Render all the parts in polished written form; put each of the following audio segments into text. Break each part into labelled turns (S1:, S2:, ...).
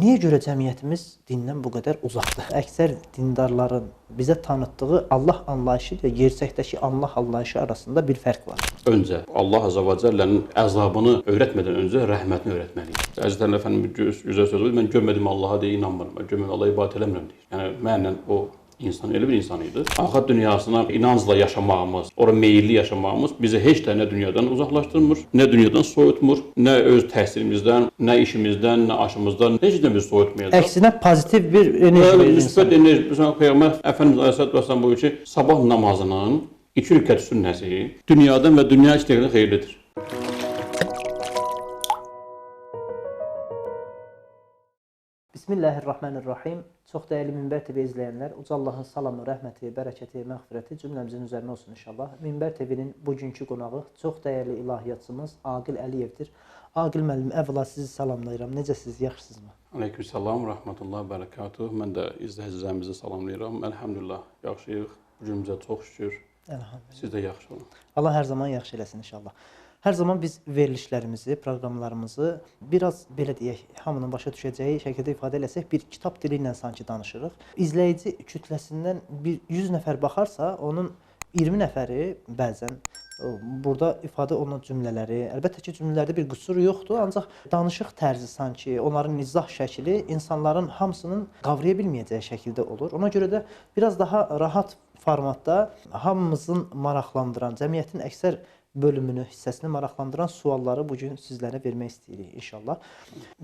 S1: Niyə görə cəmiyyətimiz dindən bu qədər uzaqdır? Əksər dindarların bizə tanıtdığı Allah anlayışı ilə gerçəkdəki Allah anlayışı arasında bir fərq var.
S2: Öncə Allah Azza və Cəllənin əzabını öyrətmədən öncə rəhmətini öyrətməliyik. Əzizlərim, əfəndim gözəl söz var. Mən görmədim Allaha deyə inanmıram. Mən görmədim Allaha ibadət eləmirəm deyir. Yəni mənlə o insan elə bir insan idi. Axirət dünyasına inancla yaşamağımız, ora meyilli yaşamağımız bizi heç də nə dünyadan uzaqlaşdırmır, nə dünyadan soyutmur, nə öz təhsilimizdən, nə işimizdən, nə aşımızdan, heç də bizi soyutmayacaq.
S1: Əksinə pozitiv bir enerji verir.
S2: Müsbət enerji. Məsələn, Peyğəmbər Əfəndimiz Əleyhissalatu vesselam buyurur ki, sabah namazının 2 rükət sünnəsi dünyadan və dünya işlərinə xeyirlidir.
S1: Bismillahirrahmanirrahim. Çox dəyərli Minbər TV izləyənlər, Uca Allahın salamı, rəhməti, bərəkəti, məğfirəti cümləmizin üzərinə olsun inşallah. Minbər TV-nin bugünkü qonağı çox dəyərli ilahiyyatçımız Aqil Əliyevdir. Aqil müəllim, əvvəla sizi salamlayıram. Necəsiniz, yaxşısınızmı?
S2: Aleykümselam, rahmetullah, bərəkatuh. Mən də izləyicilərimizi salamlayıram. Əlhamdülillah, yaxşıyıq. Bugünümüzə çox şükür.
S1: Əlhamdülillah.
S2: Siz də yaxşı olun.
S1: Allah hər zaman yaxşı eləsin inşallah. Hər zaman biz verilişlərimizi, proqramlarımızı biraz belə deyək, hamının başa düşəcəyi şəkildə ifadə eləsək, bir kitab dili ilə sanki danışırıq. İzləyici kütləsindən 100 nəfər baxarsa, onun 20 nəfəri bəzən burada ifadə olunan cümlələri, əlbəttə ki, cümlələrdə bir qüsur yoxdur, ancaq danışıq tərzi sanki, onların izah şəkli insanların hamısının qavraya bilməyəcəyi şəkildə olur. Ona görə də biraz daha rahat formatda hamımızın maraqlandıran, cəmiyyətin əksər bölümünü, hissəsini maraqlandıran sualları bugün sizlərə vermək istəyirik inşallah.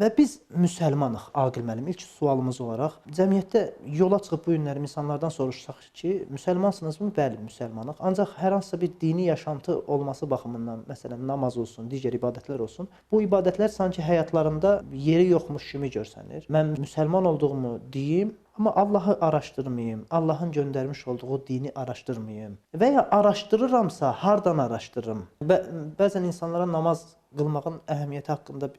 S1: Və biz müsəlmanıq, Aqil müəllim. İlk sualımız olaraq, cəmiyyətdə yola çıxıb bu günləri insanlardan soruşsaq ki, müsəlmansınızmı? Bəli, müsəlmanıq. Ancaq hər hansısa bir dini yaşantı olması baxımından, məsələn, namaz olsun, digər ibadətlər olsun, bu ibadətlər sanki həyatlarında yeri yoxmuş kimi görsənir. Mən müsəlman olduğumu deyim, amma Allahı araşdırmayım, Allahın göndərmiş olduğu dini araşdırmayım. Və ya araşdırıramsa, hardan araşdırırım? Bəzən insanlara namaz qılmağın əhəmiyyəti haqqında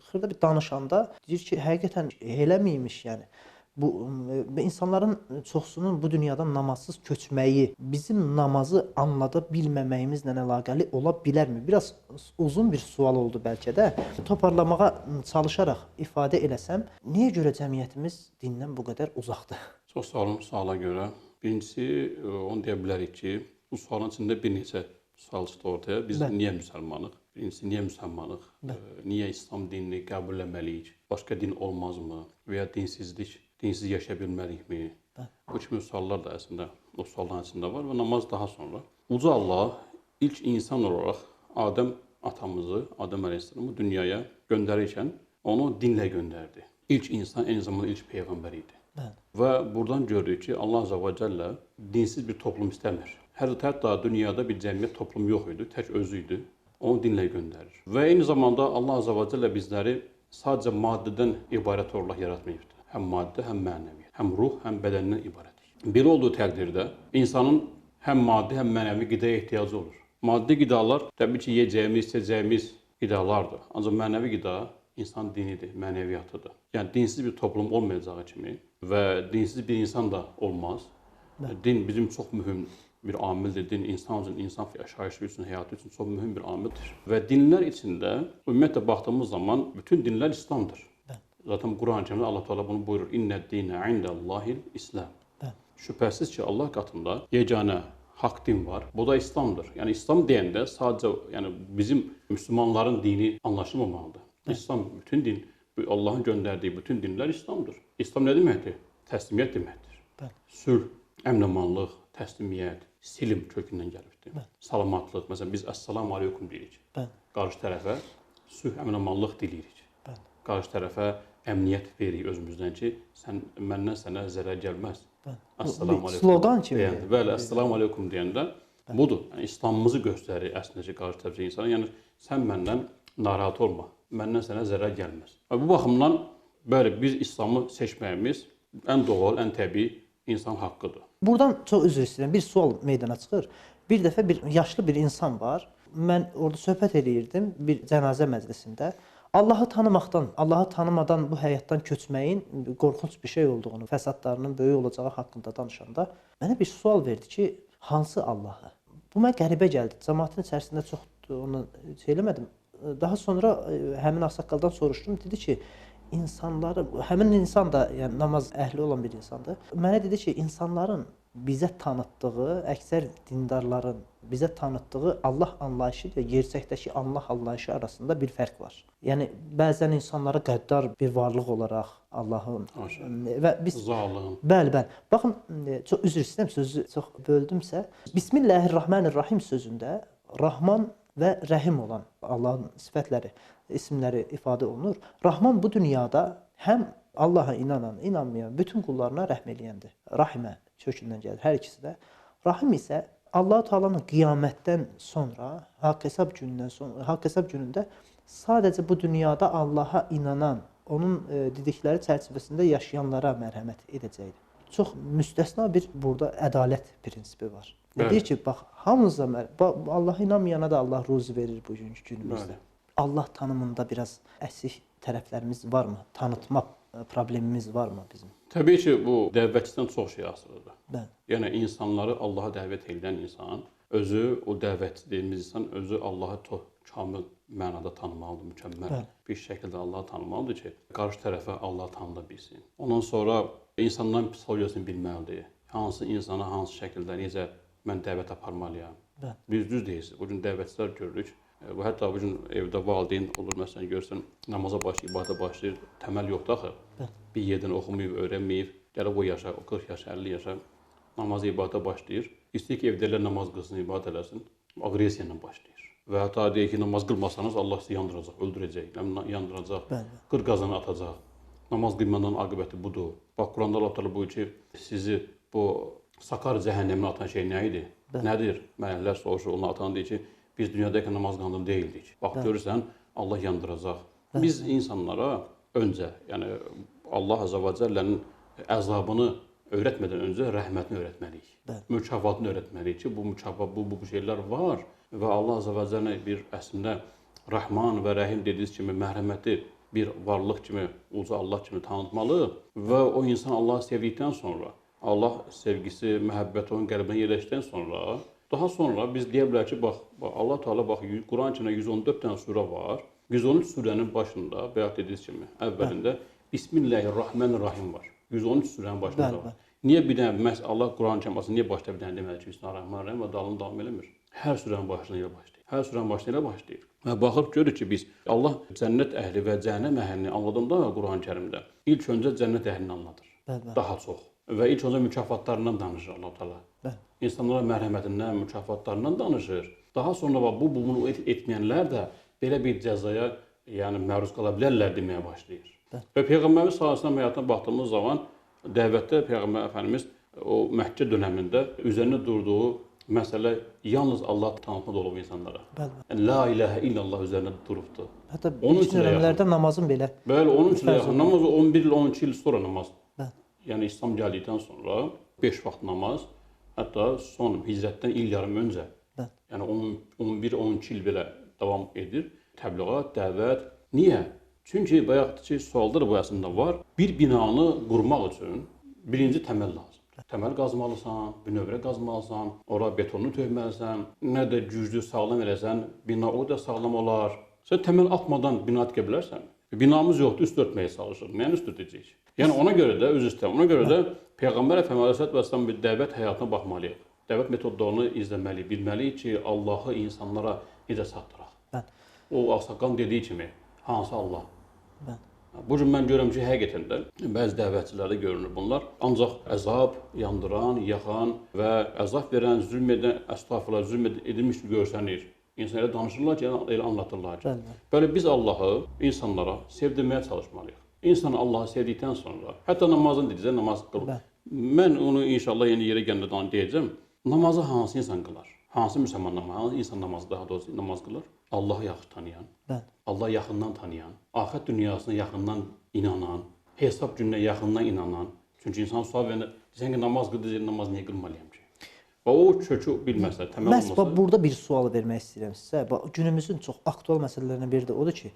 S1: xırda bir danışanda deyir ki, həqiqətən eləmiymiş yəni. Bu insanların çoxsunun bu dünyadan namazsız köçməyi bizim namazı anlada bilməməyimizlə əlaqəli ola bilərmi? Biraz uzun bir sual oldu bəlkə də. Toparlamağa çalışaraq ifadə eləsəm, niyə görə cəmiyyətimiz dindən bu qədər uzaqdır?
S2: Çox sağ olun suala görə. Birincisi, onu deyə bilərik ki, bu sualın içində bir neçə sual çıxdı ortaya. Biz niyə müsəlmanıq? Birincisi, niyə müsəlmanıq? Niyə İslam dinini qəbul etməliyik? Başqa din olmazmı? Və ya dinsiz yaşaya bilməliyikmi? Bu kimi suallar da əslində o sualların içində var və namaz daha sonra. Uca Allah ilk insan olaraq Adəm atamızı, Adəm Əleyhisselamı dünyaya göndərirkən onu dinlə göndərdi. İlk insan eyni zamanda ilk peyğəmbər idi. Və buradan görürük ki, Allah Azza və Cəllə dinsiz bir toplum istəmir. Hətta dünyada bir cəmiyyət toplum yox idi, tək özü idi. Onu dinlə göndərir. Və eyni zamanda Allah Azza və Cəllə bizləri sadəcə maddədən ibarət olaraq yaratmayıbdır. Həm maddə, həm mənəviyyat, həm ruh, həm bədəndən ibarətdir. Belə olduğu təqdirdə insanın həm maddi, həm mənəvi qidaya ehtiyacı olur. Maddi qidalar təbii ki, yeyəcəyimiz, içəcəyimiz qidalardır. Ancaq mənəvi qida insan dinidir, mənəviyyatıdır. Yəni dinsiz bir toplum olmayacağı kimi və dinsiz bir insan da olmaz. Din bizim çox mühüm bir amildir. Din insan üçün, insan yaşayışı üçün, həyatı üçün çox mühüm bir amildir. Və dinlər içində ümumiyyətlə baxdığımız zaman bütün dinlər İslamdır. Zaten Quran-ı Allah Teala bunu buyurur. İnned-dine indellahil İslam. Şübhəsiz ki, Allah katında yeganə haqq din var. Bu da İslamdır. Yəni İslam deyəndə sadəcə yəni bizim müsəlmanların dini anlaşılmamalıdır. İslam bütün din, Allahın göndərdiyi bütün dinlər İslamdır. İslam nə deməkdir? Təslimiyyət deməkdir. Sülh, əmin-amanlıq, təslimiyyət, silim kökündən gəlibdir. Salamatlıq. Məsələn biz əssalamu aleykum deyirik. Qarşı tərəfə sülh, əmin-amanlıq deyirik. Qarşı tərəfə əmniyyət veririk özümüzdən ki, məndən sənə zərər gəlməz. Əssalamu aleykum.
S1: Slogan kimi.
S2: Bəli, əssalamu aleykum deyəndə budur. Yəni, İslamımızı göstərir əslində ki, qarşı tərəfə insana. Yəni, sən məndən narahat olma, məndən sənə zərər gəlməz. Bu baxımdan, bəli, biz İslamı seçməyimiz ən doğal, ən təbii insan haqqıdır.
S1: Buradan çox üzr istəyirəm, bir sual meydana çıxır. Bir dəfə yaşlı bir insan var. Mən orada söhbət eləyirdim bir cənazə məclisində. Allahı tanımaqdan, Allahı tanımadan bu həyatdan köçməyin qorxunc bir şey olduğunu, fəsadlarının böyük olacağı haqqında danışanda mənə bir sual verdi ki, hansı Allahı? Bu mənə qəribə gəldi. Cəmaətin içərisində çox onu şey eləmədim. Daha sonra həmin ağsaqqaldan soruşdum. Dedi ki, insanları, həmin insan da yəni namaz əhli olan bir insandır. Mənə dedi ki, insanların bizə tanıtdığı, əksər dindarların bizə tanıtdığı Allah anlayışı ilə gerçəkdəki Allah anlayışı arasında bir fərq var. Yəni bəzən insanları qəddar bir varlıq olaraq Allahın və biz
S2: zalım.
S1: Bəli, bəli. Baxın, çox üzr istəyirəm, sözü çox böldümsə, Bismillahirrahmanirrahim sözündə Rahman və Rəhim olan Allahın sifətləri, isimləri ifadə olunur. Rahman bu dünyada həm Allaha inanan, inanmayan bütün qullarına rəhm eləyəndir. Rahimə kökündən gəlir hər ikisi də. Rahim isə Allah Taala'nın qiyamətdən sonra, haqq-hesab günündən sonra, haqq-hesab günündə sadəcə bu dünyada Allaha inanan, onun dedikləri çərçivəsində yaşayanlara mərhəmət edəcəkdir. Çox müstəsna bir burada ədalət prinsipi var. Deyir ki, bax, hamınıza Allaha inanmayana da Allah ruzi verir bugünkü günümüzdə. Allah tanımında biraz əsik tərəflərimiz varmı? Tanıtma problemimiz varmı bizim?
S2: Təbii ki, bu dəvətçidən çox şey asılıdır.
S1: Bəli.
S2: Yəni insanları Allaha dəvət edən insan, özü o dəvətçi dediyimiz insan özü Allahı kamil mənada tanımalıdır, mükəmməl bir şəkildə Allahı tanımalıdır ki, qarşı tərəfə Allahı tanıda bilsin. Ondan sonra insanların psixologiyasını bilməlidir. Hansı insana, hansı şəkildə, necə mən dəvət aparmalıyam. Biz düz deyirsiniz. Bugün dəvətçilər görürük. Bu hətta bugün evdə valideyn olur, məsələn görsən, namaza başlayır, ibadətə başlayır, təməl yoxdur axı. Bir yerdən oxumayıb, öyrənməyib, gəlib o yaşa, 40 yaş, 50 yaşa namazı ibadətə başlayır. İstəyir ki, evdələr namaz qılsın, ibadət eləsin, aqressiya ilə başlayır. Və hətta deyir ki, namaz qılmasanız Allah sizi yandıracaq, öldürəcək, yandıracaq, qır qazanı atacaq. Namaz qılmanın aqibəti budur. Bax, Quranda Allah təala buyurur ki, sizi bu Sakar cəhənnəminə atan şey nə idi? Nədir? Mələklər soruşur, onu atan deyir ki, biz dünyadakı namaz qanunu deyildik. Bax, görürsən, Allah yandıracaq. Biz insanlara öncə, yəni Allah Azza və Cəllənin əzabını öyrətmədən öncə rəhmətini öyrətməliyik. Mükafatını öyrətməliyik ki, bu mükafat, bu şeylər var və Allah Azza və Cəllə bir əslində Rəhman və Rəhim dediyiniz kimi mərhəməti bir varlıq kimi, uca Allah kimi tanıtmalı və o insan Allahı sevdikdən sonra, Allah sevgisi, məhəbbəti onun qəlbinə yerləşdikdən sonra, daha sonra biz deyə bilərik ki, bax, Allah Teala bax, Quran-ı 114 dənə surə var. 113 surənin başında, bayaq dediyiniz kimi, əvvəlində Bismillahirrahmanirrahim var. 113 surənin başında var. Niyə bir dənə, məhz Allah Quran-ı Kərimdə niyə başda bir dənə deməli ki, Bismillahirrahmanirrahim və dalını davam eləmir? Hər surənin başında ilə başlayır. Hər surənin başında ilə başlayır. Və baxıb görür ki, biz Allah cənnət əhli və cəhənnəm əhlini anladığında Quran-ı Kərimdə ilk öncə cənnət əhlini anladır. Daha çox. Və ilk öncə mükafatlarından danışır Allah Teala. İnsanlara mərhəmətindən, mükafatlarından danışır. Daha sonra bunu etməyənlər də belə bir cəzaya yəni məruz qala bilərlər deməyə başlayır. Və Peyğəmbərimiz sallallahu əleyhi və səlləm həyatına baxdığımız zaman dəvətdə Peyğəmbər Əfəndimiz o Məkkə dövründə üzərində durduğu məsələ yalnız Allah tanıtmaq olub insanlara. Yəni la ilahə illallah üzərində durubdu.
S1: Hətta ilk dövrlərdə namazın belə.
S2: Bəli, onun üçün namaz 11 il, 12 il sonra namaz. Yəni İslam gəldikdən sonra 5 vaxt namaz, hətta son hicrətdən il yarım öncə, yəni 11-12 il belə davam edir. Təbliğat, dəvət. Niyə? Çünki bayaqdakı sualda da bu əslində var. Bir binanı qurmaq üçün birinci təməl lazım. Təməl qazmalısan, bünövrə qazmalısan, ora betonu tökməlisən, nə də güclü, sağlam eləsən, bina o da sağlam olar. Sən təməl atmadan bina tikə bilərsən. Binamız yoxdur, üst örtməyə çalışır. Nəyini üst örtəcəyik? Yəni ona görə də öz istəyir. Ona görə də Peyğəmbər Əfəndimiz bir dəvət həyatına baxmalıyıq. Dəvət metodlarını izləməliyik, bilməliyik ki, Allahı insanlara necə çatdıraq. O ağsaqqalın dediyi kimi, hansı Allah? Bu gün mən görürəm ki, həqiqətən də bəzi dəvətçilərdə görünür bunlar. Ancaq əzab, yandıran, yaxan və əzab verən, zülm edən, əstağfurullah, zülm edilmiş görsənir. İnsanlara danışırlar ki, elə anlatırlar ki. Böyle biz Allahı insanlara sevdirməyə çalışmalıyıq. İnsan Allahı sevdikdən sonra, hətta namazın dedikcə namaz qıl. Mən onu inşallah yeni yerə gəndə deyəcəm. Namazı hansı insan qılar? Hansı müsəlman namazı, hansı insan namazı daha doğrusu namaz qılır? Allahı yaxşı tanıyan, Allah yaxından tanıyan, axirət dünyasına yaxından inanan, hesab gününə yaxından inanan. Çünki insan sual verəndə, desən ki, namaz qılır, namaz niyə qılmalıyam ki? Və o kökü bilməsə, təməl olmasa...
S1: Məhz burada bir sual vermək istəyirəm sizə. Günümüzün çox aktual məsələlərindən biri də odur ki,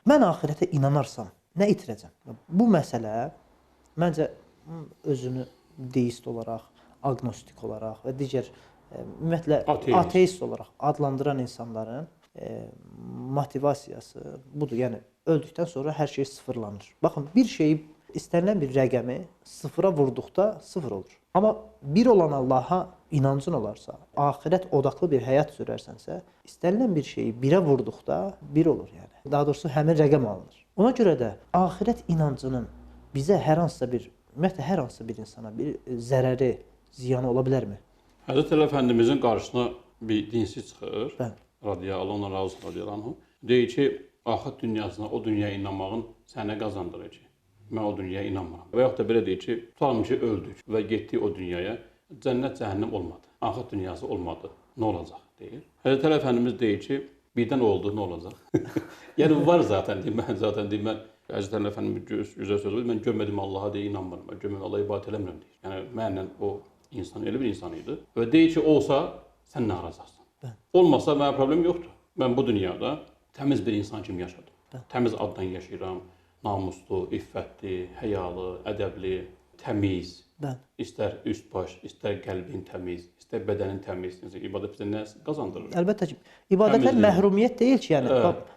S1: mən axirətə inanarsam, nə itirəcəm? Bu məsələ, məncə, özünü deist olaraq, agnostik olaraq və digər, ümumiyyətlə, ateist olaraq adlandıran insanların motivasiyası budur. Yəni, öldükdən sonra hər şey sıfırlanır. Baxın, bir şeyi istənilən bir rəqəmi sıfıra vurduqda sıfır olur. Amma bir olan Allaha inancın olarsa, axirət odaqlı bir həyat sürərsənsə, istənilən bir şeyi birə vurduqda bir olur yəni. Daha doğrusu həmin rəqəm alınır. Ona görə də axirət inancının bizə hər hansısa bir, ümumiyyətlə hər hansısa bir insana bir zərəri, ziyanı ola bilərmi?
S2: Həzrət Əli Əfəndimizin qarşısına bir dinsiz çıxır.
S1: Bəli.
S2: Radiyallahu anh, razı radiyallahu. Deyir ki, axirət dünyasına, o dünyaya inanmağın sənə qazandırır ki, mən o dünyaya inanmıram. Və yaxud da belə deyir ki, tutalım ki, öldük və getdik o dünyaya, cənnət, cəhənnəm olmadı, axirət dünyası olmadı, nə olacaq deyir. Həzrət Əli Əfəndimiz deyir ki, birdən oldu, nə olacaq? Yəni var zaten deyir, mən Həzrət Əli Əfəndimiz gözəl sözü, mən görmədim Allaha deyə inanmıram, mən görmədim Allaha ibadət eləmirəm deyir. Yəni mənlə o insan elə bir insan idi. Və deyir ki, olsa sən nə arayacaqsan? Olmasa mənə problem yoxdur. Mən bu dünyada təmiz bir insan kimi yaşadım. Təmiz addan yaşayıram. Namuslu, iffətli, həyalı, ədəbli, təmiz. İstər üst baş, istər qəlbin təmiz, istər bədənin təmiz. İbadət bizə nə qazandırır?
S1: Əlbəttə ki, ibadətlər məhrumiyyət deyil ki, yəni.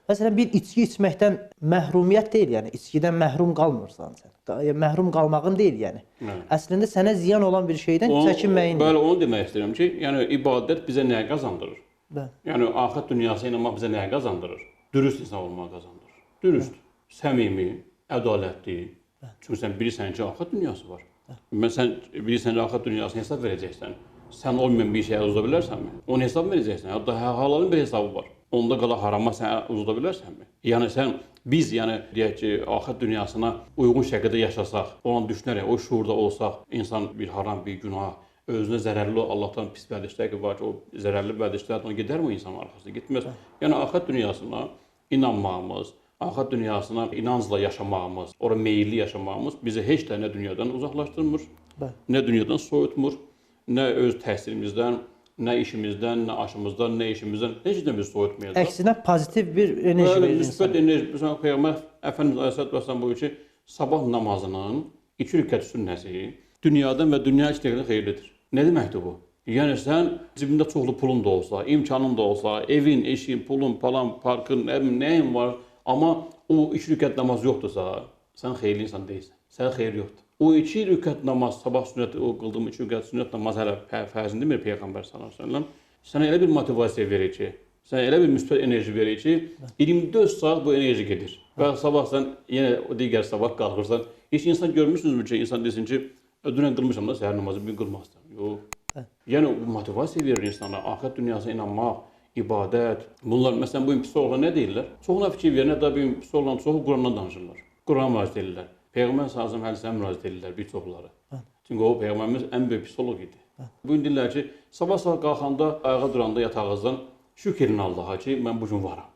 S1: Məsələn, bir içki içməkdən məhrumiyyət deyil, yəni. İçkidən məhrum qalmırsan sən. Məhrum qalmağın deyil, yəni. Əslində sənə ziyan olan bir şeydən çəkinməyin.
S2: Bəli, onu demək istəyirəm ki, yəni ibadət bizə nəyə qazandırır? Yəni axirət dünyasına inanmaq bizə nəyə qazandırır? Dürüst insan olmağı qazandırır. Dürüst, səmimi, ədalətli. Çünki sən bilirsən ki, axirət dünyası var. Sən bilirsən ki, axirət dünyasına hesab verəcəksən. Sən olmayan bir şeyə uzuda bilərsənmi? Onu hesab verəcəksən. Hətta halalın bir hesabı var. Onda qala harama sən uzuda bilərsənmi? Yəni biz deyək ki, axirət dünyasına uyğun şəkildə yaşasaq, olan düşünərək, o şuurda olsaq, insan bir haram, bir günah, özünə zərərli Allahdan pis vərdişlər ki, var ki, o zərərli vərdişlər ona gedərmi o insanın arxasında? Getməz. Yəni axirət dünyasına inanmağımız, axirət dünyasına inancla yaşamağımız, ora meyilli yaşamağımız bizi heç də nə dünyadan uzaqlaşdırmır, nə dünyadan soyutmur, nə öz təhsilimizdən, nə işimizdən, nə aşımızdan, nə işimizdən heç də bizi soyutmayacaq.
S1: Əksinə pozitiv bir enerji verir insana.
S2: Müsbət enerji. Məsələn, Peyğəmbər Əfəndimiz Əleyhissalatu vesselam buyurur ki, sabah namazının 2 rükət sünnəsi dünyadan və dünya işlərindən xeyirlidir. Nə deməkdir bu? Yəni sən cibində çoxlu pulun da olsa, imkanın da olsa, evin, eşin, pulun, palan, parkın, nəyin var, amma o 2 rükət namaz yoxdursa, sən xeyirli insan deyilsən. Sən xeyir yoxdur. O 2 rükət namaz, sabah sünnət, o qıldığım 2 rükət sünnət namaz hələ fərzini demir Peyğəmbər sallallahu əleyhi və səlləm. Sənə elə bir motivasiya verir ki, sənə elə bir müsbət enerji verir ki, 24 saat bu enerji gedir. Və sabah sən yenə o digər sabah qalxırsan, heç insan görmüsünüzmü ki, insan desin ki, dünən qılmışam da səhər namazı, bugün qılmazdım. Yox. Yəni o motivasiya verir insana, axirət dünyasına inanmaq, ibadət. Bunlar məsələn bu psixoloqlar nə deyirlər? Çoxuna fikir verin, hətta bu psixoloqların çoxu Qurandan danışırlar. Qurana müraciət edirlər. Peyğəmbər sallallahu əleyhi və səlləm müraciət edirlər bir çoxları. Çünki o Peyğəmbərimiz ən böyük psixoloq idi. Bu gün deyirlər ki, sabah qalxanda, ayağa duranda yatağınızdan şükür edin Allaha ki, mən bu gün varam.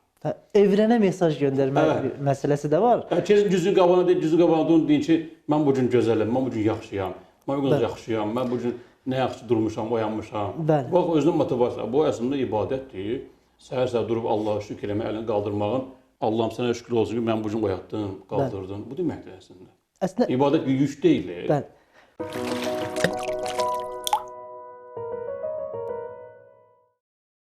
S1: Evrənə mesaj göndərmək məsələsi də var.
S2: Cüzü qabağına deyin ki, mən bu gün gözələm, mən bu gün yaxşıyam, mən bu gün yaxşıyam, mən bu gün nə yaxşı durmuşam, oyanmışam. Bax, özünün motivasiya. Bu əslində ibadətdir. Səhər-səhər durub Allaha şükür eləmək, əlini qaldırmağın, Allahım sənə şükür olsun ki, mən bu gün oyatdım, qaldırdım. Bu deməkdir əslində. İbadət bir yük deyil.
S1: Bəli.